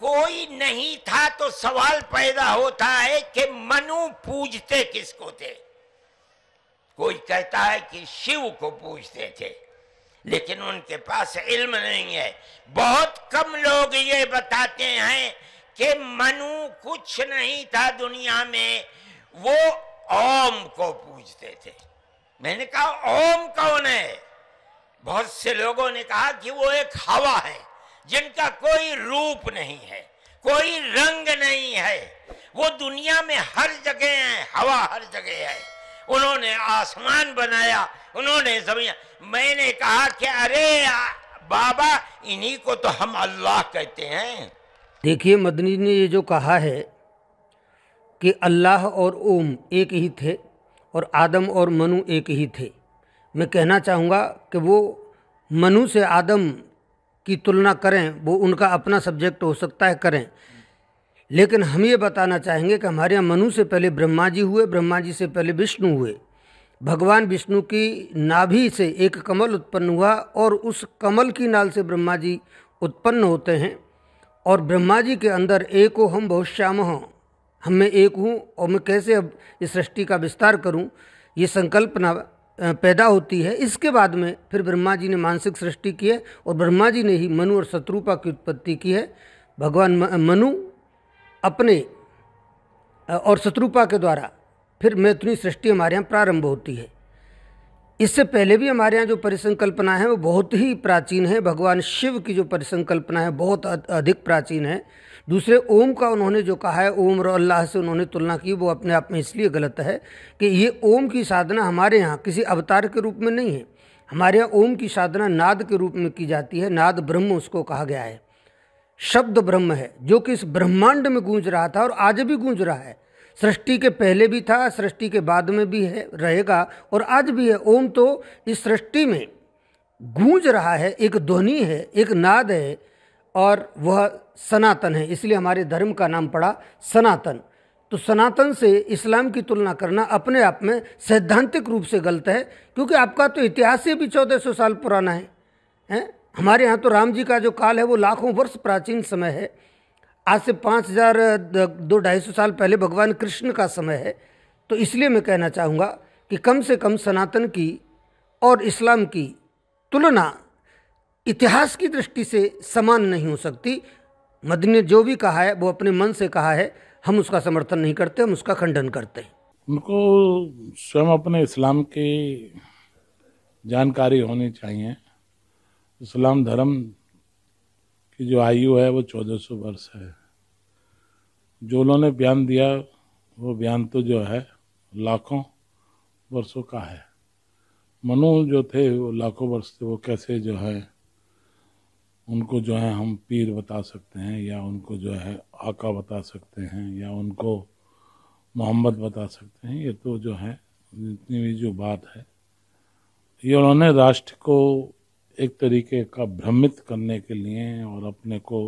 कोई नहीं था तो सवाल पैदा होता है कि मनु पूजते किसको थे। कोई कहता है कि शिव को पूजते थे, लेकिन उनके पास इल्म नहीं है। बहुत कम लोग ये बताते हैं कि मनु कुछ नहीं था दुनिया में, वो ओम को पूजते थे। मैंने कहा ओम कौन है? बहुत से लोगों ने कहा कि वो एक हवा है जिनका कोई रूप नहीं है, कोई रंग नहीं है, वो दुनिया में हर जगह है, हवा हर जगह है। उन्होंने आसमान बनाया, उन्होंने जमीन। मैंने कहा कि अरे बाबा, इन्हीं को तो हम अल्लाह कहते हैं। देखिए, मदनी ने ये जो कहा है कि अल्लाह और ओम एक ही थे और आदम और मनु एक ही थे, मैं कहना चाहूँगा कि वो मनु से आदम की तुलना करें, वो उनका अपना सब्जेक्ट हो सकता है, करें, लेकिन हम ये बताना चाहेंगे कि हमारे यहाँ मनु से पहले ब्रह्मा जी हुए, ब्रह्मा जी से पहले विष्णु हुए। भगवान विष्णु की नाभि से एक कमल उत्पन्न हुआ और उस कमल की नाल से ब्रह्मा जी उत्पन्न होते हैं। और ब्रह्मा जी के अंदर एको हम बहुश्याम हूँ, हम में एक हूँ और मैं कैसे अब इस सृष्टि का विस्तार करूँ, ये संकल्पना पैदा होती है। इसके बाद में फिर ब्रह्मा जी ने मानसिक सृष्टि की है और ब्रह्मा जी ने ही मनु और शत्रुपा की उत्पत्ति की है। भगवान मनु अपने और शत्रुपा के द्वारा फिर मैथुनी सृष्टि हमारे यहाँ प्रारंभ होती है। इससे पहले भी हमारे यहाँ जो परिसंकल्पना है वो बहुत ही प्राचीन है। भगवान शिव की जो परिसंकल्पना है बहुत अधिक प्राचीन है। दूसरे ओम का उन्होंने जो कहा है, ओम और अल्लाह से उन्होंने तुलना की, वो अपने आप में इसलिए गलत है कि ये ओम की साधना हमारे यहाँ किसी अवतार के रूप में नहीं है। हमारे यहाँ ओम की साधना नाद के रूप में की जाती है। नाद ब्रह्म उसको कहा गया है, शब्द ब्रह्म है जो कि इस ब्रह्मांड में गूंज रहा था और आज भी गूंज रहा है। सृष्टि के पहले भी था, सृष्टि के बाद में भी है, रहेगा और आज भी है। ओम तो इस सृष्टि में गूंज रहा है, एक ध्वनि है, एक नाद है और वह सनातन है। इसलिए हमारे धर्म का नाम पड़ा सनातन। तो सनातन से इस्लाम की तुलना करना अपने आप में सैद्धांतिक रूप से गलत है, क्योंकि आपका तो इतिहास से भी 1400 साल पुराना है। हमारे यहाँ तो राम जी का जो काल है वो लाखों वर्ष प्राचीन समय है। आज से 5250 साल पहले भगवान कृष्ण का समय है। तो इसलिए मैं कहना चाहूँगा कि कम से कम सनातन की और इस्लाम की तुलना इतिहास की दृष्टि से समान नहीं हो सकती। मदनी ने जो भी कहा है वो अपने मन से कहा है, हम उसका समर्थन नहीं करते, हम उसका खंडन करते हैं। उनको स्वयं अपने इस्लाम की जानकारी होनी चाहिए। इस्लाम धर्म की जो आयु है वो 1400 वर्ष है। जो उन्होंने बयान दिया वो बयान तो जो है लाखों वर्षों का है। मनु जो थे वो लाखों वर्ष थे। वो कैसे जो है उनको जो है हम पीर बता सकते हैं, या उनको जो है आका बता सकते हैं, या उनको मोहम्मद बता सकते हैं। ये तो जो है इतनी भी जो बात है, ये उन्होंने राष्ट्र को एक तरीके का भ्रमित करने के लिए और अपने को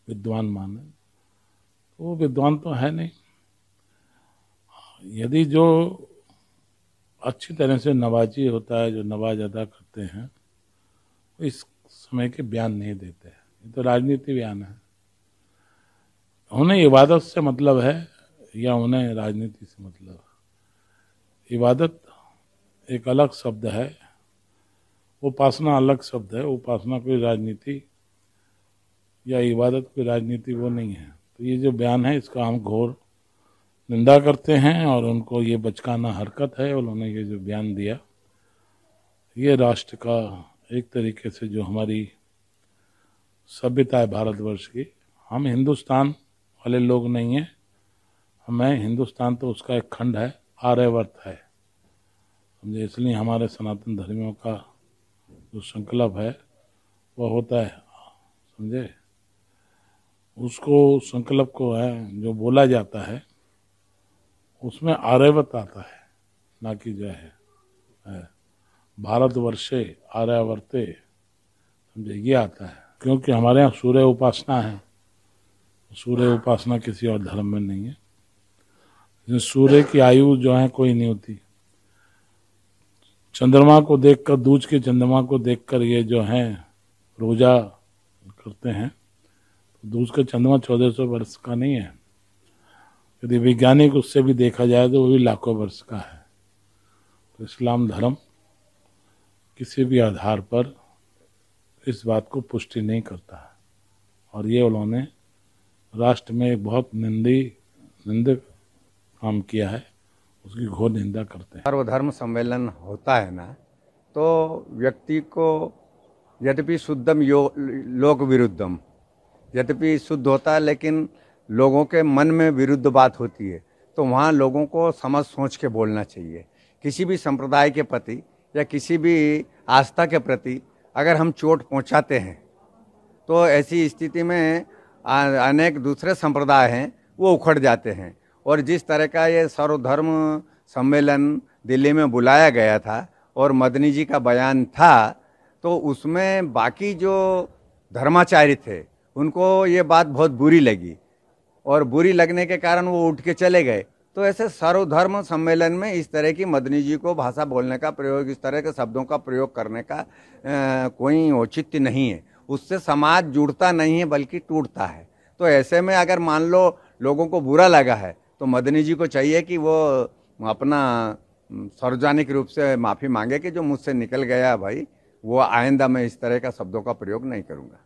विद्वान माने। तो वो विद्वान तो है नहीं। यदि जो अच्छी तरह से नवाजी होता है, जो नवाज अदा करते हैं, वो इस समय के बयान नहीं देते हैं। ये तो राजनीति बयान है। उन्हें इबादत से मतलब है या उन्हें राजनीति से मतलब है? इबादत एक अलग शब्द है, उपासना अलग शब्द है। उपासना कोई राजनीति या इबादत कोई राजनीति वो नहीं है। तो ये जो बयान है इसका हम घोर निंदा करते हैं और उनको ये बचकाना हरकत है। उन्होंने ये जो बयान दिया, ये राष्ट्र का एक तरीके से जो हमारी सभ्यता है भारतवर्ष की, हम हिंदुस्तान वाले लोग नहीं हैं। हमें हिंदुस्तान तो उसका एक खंड है, आर्यवर्त है, समझे। इसलिए हमारे सनातन धर्मियों का जो संकल्प है वह होता है, समझे। उसको संकल्प को है जो बोला जाता है उसमें आर्यवर्त आता है, ना कि जो है भारतवर्षे आर्यावर्ते, समझे, ये आता है। क्योंकि हमारे यहाँ सूर्य उपासना है। सूर्य उपासना किसी और धर्म में नहीं है। सूर्य की आयु जो है कोई नहीं होती। चंद्रमा को देखकर, दूज के चंद्रमा को देखकर ये जो है रोजा करते हैं, दूसरा का चंद्रमा 1400 वर्ष का नहीं है। यदि वैज्ञानिक उससे भी देखा जाए तो वो भी लाखों वर्ष का है। तो इस्लाम धर्म किसी भी आधार पर इस बात को पुष्टि नहीं करता है, और ये उन्होंने राष्ट्र में एक बहुत निंदक काम किया है, उसकी घोर निंदा करते हैं। सर्वधर्म सम्मेलन होता है ना, तो व्यक्ति को यद्यपि शुद्धम लोक विरुद्धम, यद्यपि शुद्ध होता है लेकिन लोगों के मन में विरुद्ध बात होती है, तो वहाँ लोगों को समझ सोच के बोलना चाहिए। किसी भी संप्रदाय के प्रति या किसी भी आस्था के प्रति अगर हम चोट पहुँचाते हैं तो ऐसी स्थिति में अनेक दूसरे संप्रदाय हैं वो उखड़ जाते हैं। और जिस तरह का ये सर्वधर्म सम्मेलन दिल्ली में बुलाया गया था और मदनी जी का बयान था, तो उसमें बाकी जो धर्माचार्य थे उनको ये बात बहुत बुरी लगी, और बुरी लगने के कारण वो उठ के चले गए। तो ऐसे सर्वधर्म सम्मेलन में इस तरह की मदनी जी को भाषा बोलने का प्रयोग, इस तरह के शब्दों का प्रयोग करने का कोई औचित्य नहीं है। उससे समाज जुड़ता नहीं है बल्कि टूटता है। तो ऐसे में अगर मान लो लोगों को बुरा लगा है तो मदनी जी को चाहिए कि वो अपना सार्वजनिक रूप से माफ़ी मांगे कि जो मुझसे निकल गया भाई, वो आइंदा मैं इस तरह का शब्दों का प्रयोग नहीं करूँगा।